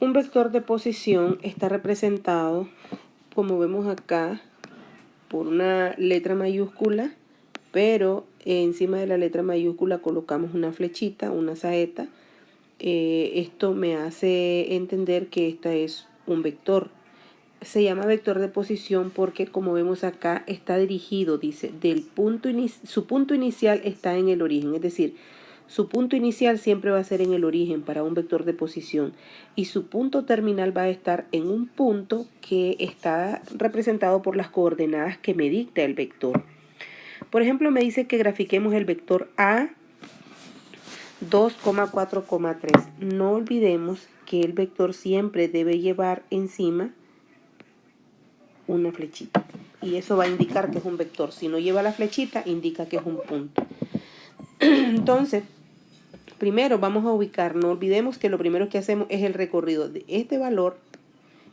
Un vector de posición está representado, como vemos acá, por una letra mayúscula, pero encima de la letra mayúscula colocamos una flechita, una saeta. Esto me hace entender que esta es un vector. Se llama vector de posición porque, como vemos acá, está dirigido, dice, su punto inicial está en el origen, es decir, su punto inicial siempre va a ser en el origen para un vector de posición y su punto terminal va a estar en un punto que está representado por las coordenadas que me dicta el vector. Por ejemplo, me dice que grafiquemos el vector A 2,4,3. No olvidemos que el vector siempre debe llevar encima una flechita y eso va a indicar que es un vector. Si no lleva la flechita, indica que es un punto. Entonces, primero vamos a ubicar, no olvidemos que lo primero que hacemos es el recorrido de este valor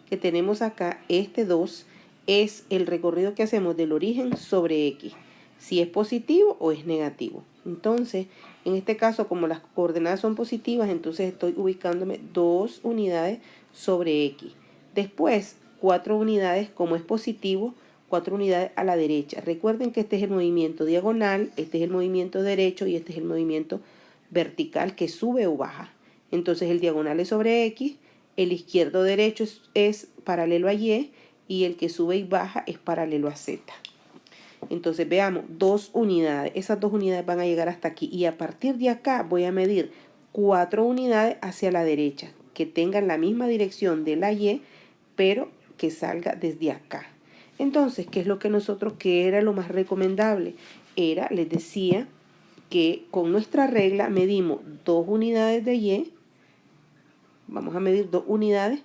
que tenemos acá, este 2, es el recorrido que hacemos del origen sobre X, si es positivo o es negativo. Entonces, en este caso, como las coordenadas son positivas, entonces estoy ubicándome 2 unidades sobre X. Después, 4 unidades, como es positivo, 4 unidades a la derecha. Recuerden que este es el movimiento diagonal, este es el movimiento derecho y este es el movimiento vertical que sube o baja. Entonces el diagonal es sobre X, el izquierdo derecho es paralelo a Y y el que sube y baja es paralelo a Z. Entonces veamos, 2 unidades, esas 2 unidades van a llegar hasta aquí y a partir de acá voy a medir 4 unidades hacia la derecha, que tengan la misma dirección de la Y, pero que salga desde acá. Entonces, ¿qué es lo que qué era lo más recomendable? Les decía, que con nuestra regla medimos 2 unidades de Y, vamos a medir 2 unidades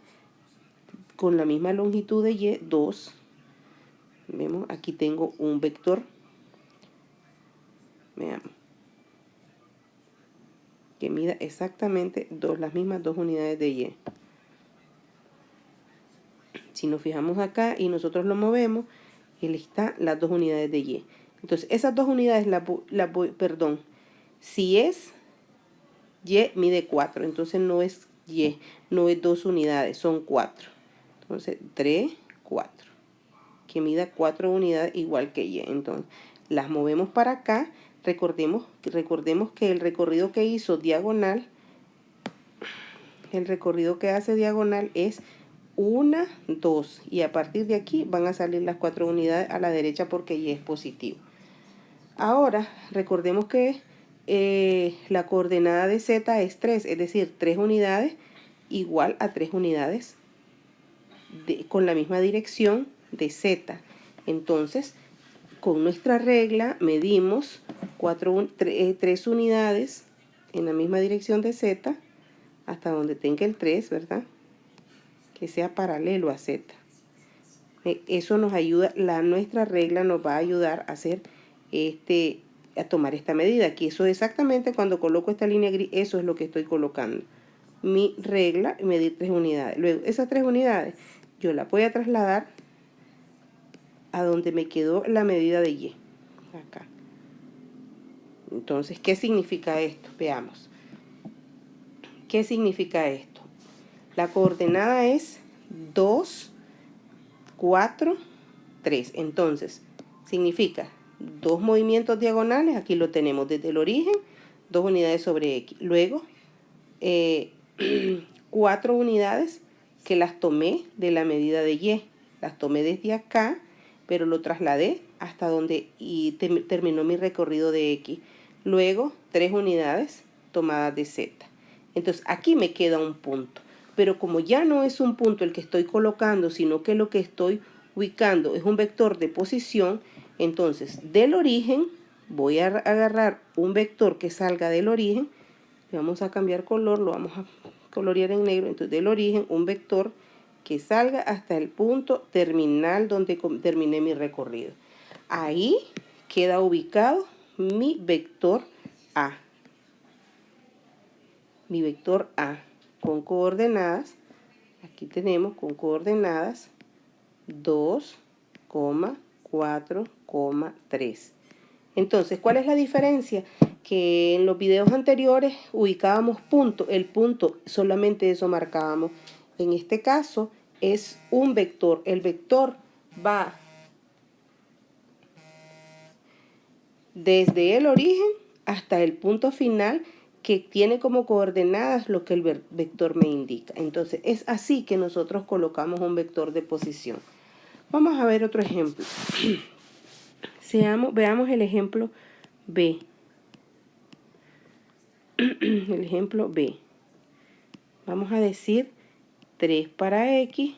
con la misma longitud de Y, 2. Vemos, aquí tengo un vector. Veamos. Que mida exactamente las mismas 2 unidades de Y. Si nos fijamos acá y nosotros lo movemos, él está las 2 unidades de Y. Entonces, esas 2 unidades si es Y mide 4, entonces no es Y, no es 2 unidades, son 4. Entonces, 3, 4. Que mida 4 unidades igual que Y. Entonces, las movemos para acá. Recordemos que el recorrido que hizo diagonal, el recorrido que hace diagonal es 1, 2. Y a partir de aquí van a salir las 4 unidades a la derecha porque Y es positivo. Ahora, recordemos que la coordenada de Z es 3, es decir, 3 unidades igual a 3 unidades con la misma dirección de Z. Entonces, con nuestra regla medimos 3 unidades en la misma dirección de Z hasta donde tenga el 3, ¿verdad? Que sea paralelo a Z. Eso nos ayuda, nuestra regla nos va a ayudar a hacer a tomar esta medida. Aquí eso exactamente cuando coloco esta línea gris, eso es lo que estoy colocando. Mi regla, medir 3 unidades. Luego, esas 3 unidades yo la voy a trasladar a donde me quedó la medida de Y. Acá. Entonces, ¿qué significa esto? Veamos. ¿Qué significa esto? La coordenada es 2, 4, 3. Entonces, significa 2 movimientos diagonales. Aquí lo tenemos desde el origen, 2 unidades sobre X. Luego, 4 unidades que las tomé de la medida de Y. Las tomé desde acá, pero lo trasladé hasta donde terminó mi recorrido de X. Luego, 3 unidades tomadas de Z. Entonces, aquí me queda un punto. Pero como ya no es un punto el que estoy colocando, sino que lo que estoy ubicando es un vector de posición, entonces del origen voy a agarrar un vector que salga del origen. Le vamos a cambiar color, lo vamos a colorear en negro. Entonces del origen un vector que salga hasta el punto terminal donde terminé mi recorrido. Ahí queda ubicado mi vector A. Mi vector A con coordenadas, aquí tenemos con coordenadas 2, 4, 3. Entonces, ¿cuál es la diferencia? Que en los videos anteriores ubicábamos punto, el punto solamente eso marcábamos en este caso es un vector. El vector va desde el origen hasta el punto final, que tiene como coordenadas lo que el vector me indica. Entonces es así que nosotros colocamos un vector de posición. Vamos a ver otro ejemplo. Veamos el ejemplo B. El ejemplo B. Vamos a decir 3 para X,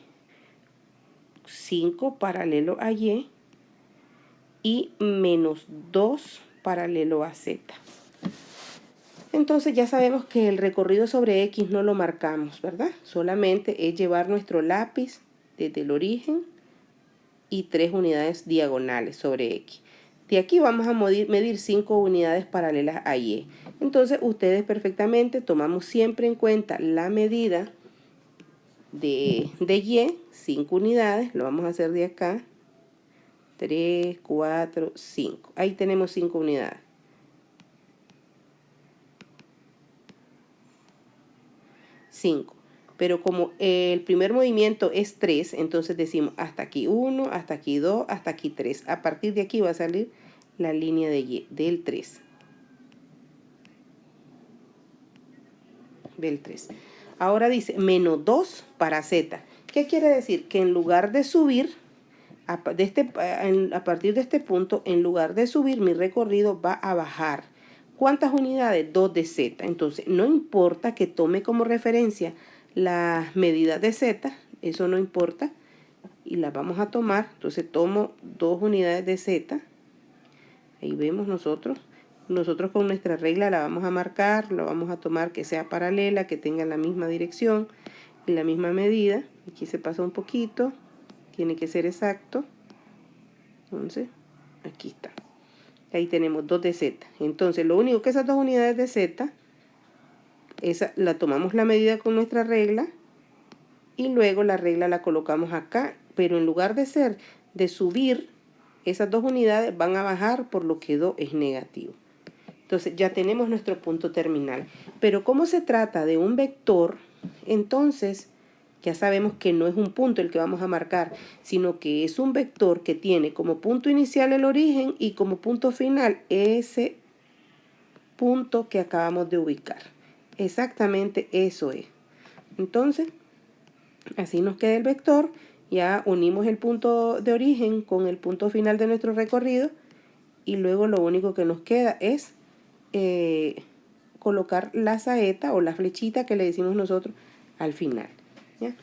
5 paralelo a Y y menos 2 paralelo a Z. Entonces ya sabemos que el recorrido sobre X no lo marcamos, ¿verdad? Solamente es llevar nuestro lápiz desde el origen y 3 unidades diagonales sobre X. De aquí vamos a medir 5 unidades paralelas a Y. Entonces ustedes perfectamente tomamos siempre en cuenta la medida de Y, 5 unidades, lo vamos a hacer de acá, 3, 4, 5. Ahí tenemos 5 unidades. Pero como el primer movimiento es 3, entonces decimos hasta aquí 1, hasta aquí 2, hasta aquí 3. A partir de aquí va a salir la línea de Y, del 3. Del 3. Ahora dice menos 2 para Z. ¿Qué quiere decir? Que en lugar de subir, a partir de este punto, en lugar de subir, mi recorrido va a bajar. ¿Cuántas unidades? 2 de Z. Entonces, no importa que tome como referencia las medidas de Z, eso no importa, y las vamos a tomar. Entonces, tomo 2 unidades de Z. Ahí vemos nosotros con nuestra regla la vamos a marcar, la vamos a tomar que sea paralela, que tenga la misma dirección y la misma medida. Aquí se pasa un poquito, tiene que ser exacto. Entonces, aquí está. Ahí tenemos 2 de Z. Entonces, lo único que esas 2 unidades de Z, esa la tomamos la medida con nuestra regla y luego la regla la colocamos acá, pero en lugar de subir, esas 2 unidades van a bajar, por lo que 2 es negativo. Entonces ya tenemos nuestro punto terminal. Pero como se trata de un vector, entonces ya sabemos que no es un punto el que vamos a marcar, sino que es un vector que tiene como punto inicial el origen y como punto final ese punto que acabamos de ubicar. Exactamente eso es. Entonces, así nos queda el vector. Ya unimos el punto de origen con el punto final de nuestro recorrido y luego lo único que nos queda es colocar la saeta o la flechita que le decimos nosotros al final. ¿Ya?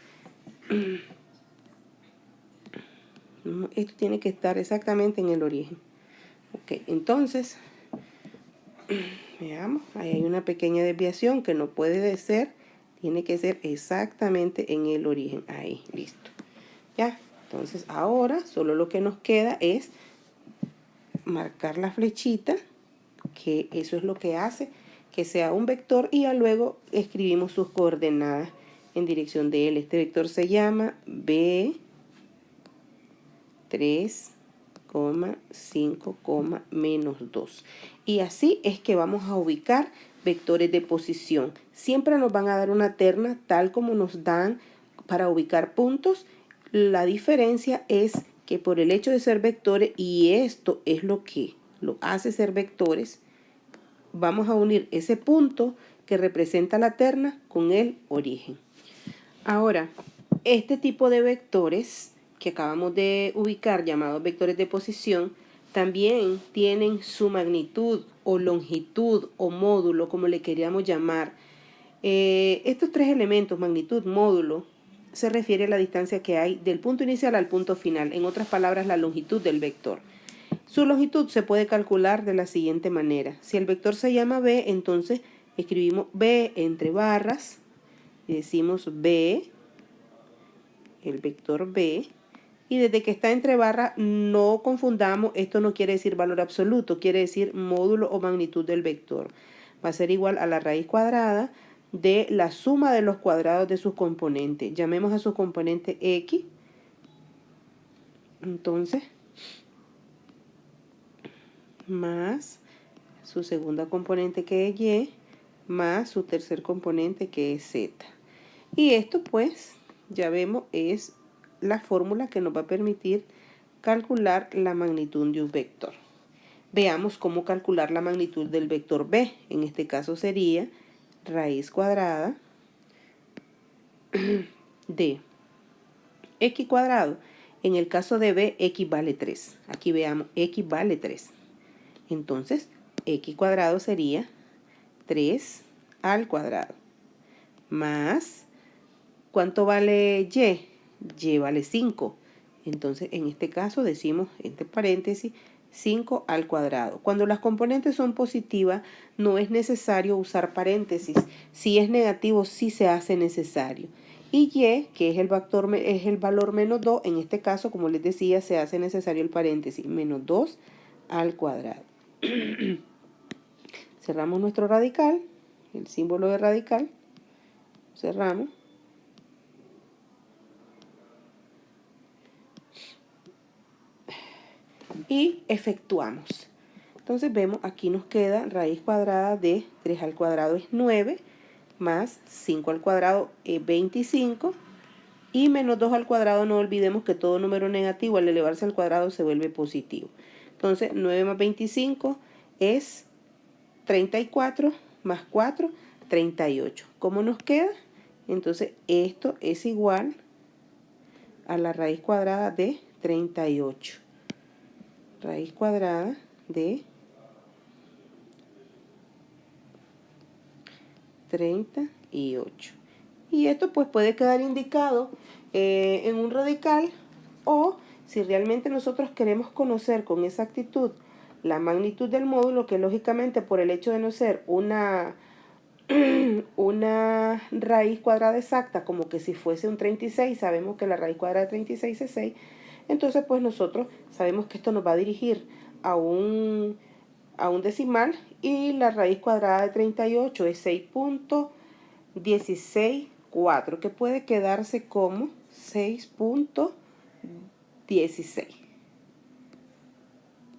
Esto tiene que estar exactamente en el origen. Ok, entonces, veamos, ahí hay una pequeña desviación que no puede ser, tiene que ser exactamente en el origen. Ahí, listo. Ya, entonces ahora solo lo que nos queda es marcar la flechita, que eso es lo que hace que sea un vector, y ya luego escribimos sus coordenadas en dirección de él. Este vector se llama B 3, 5, menos 2. Y así es que vamos a ubicar vectores de posición. Siempre nos van a dar una terna tal como nos dan para ubicar puntos. La diferencia es que por el hecho de ser vectores, y esto es lo que lo hace ser vectores, vamos a unir ese punto que representa la terna con el origen. Ahora, este tipo de vectores que acabamos de ubicar, llamados vectores de posición, también tienen su magnitud o longitud o módulo, como le queríamos llamar. Estos 3 elementos, magnitud, módulo, se refiere a la distancia que hay del punto inicial al punto final. En otras palabras, la longitud del vector. Su longitud se puede calcular de la siguiente manera. Si el vector se llama B, entonces escribimos B entre barras y decimos B, el vector B, y desde que está entre barras no confundamos, esto no quiere decir valor absoluto, quiere decir módulo o magnitud del vector. Va a ser igual a la raíz cuadrada de la suma de los cuadrados de sus componentes. Llamemos a su componente X. Entonces, más su segunda componente que es Y, más su tercer componente que es Z. Y esto pues ya vemos, es la fórmula que nos va a permitir calcular la magnitud de un vector. Veamos cómo calcular la magnitud del vector b. En este caso sería raíz cuadrada de x cuadrado. En el caso de b, x vale 3. Aquí veamos, x vale 3. Entonces, x cuadrado sería 3 al cuadrado. Más, ¿cuánto vale y? Y vale 5. Entonces, en este caso decimos, entre paréntesis, 5 al cuadrado. Cuando las componentes son positivas, no es necesario usar paréntesis. Si es negativo, sí se hace necesario. Y y, que es el valor menos 2, en este caso, como les decía, se hace necesario el paréntesis, menos 2 al cuadrado. Cerramos nuestro radical, el símbolo de radical, cerramos. Y efectuamos. Entonces vemos, aquí nos queda raíz cuadrada de 3 al cuadrado es 9, más 5 al cuadrado es 25, y menos 2 al cuadrado, no olvidemos que todo número negativo al elevarse al cuadrado se vuelve positivo. Entonces 9 más 25 es 34, más 4, 38. ¿Cómo nos queda? Entonces esto es igual a la raíz cuadrada de 38. Raíz cuadrada de 38. Y esto pues puede quedar indicado en un radical, o si realmente nosotros queremos conocer con exactitud la magnitud del módulo, que lógicamente por el hecho de no ser una raíz cuadrada exacta, como que si fuese un 36, sabemos que la raíz cuadrada de 36 es 6, entonces pues nosotros sabemos que esto nos va a dirigir a un decimal, y la raíz cuadrada de 38 es 6.164, que puede quedarse como 6.16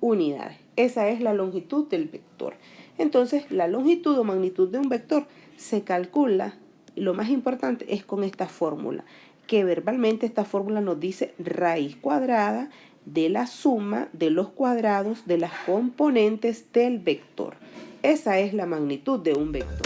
unidades. Esa es la longitud del vector. Entonces, la longitud o magnitud de un vector se calcula, y lo más importante es con esta fórmula, que verbalmente esta fórmula nos dice raíz cuadrada de la suma de los cuadrados de las componentes del vector. Esa es la magnitud de un vector.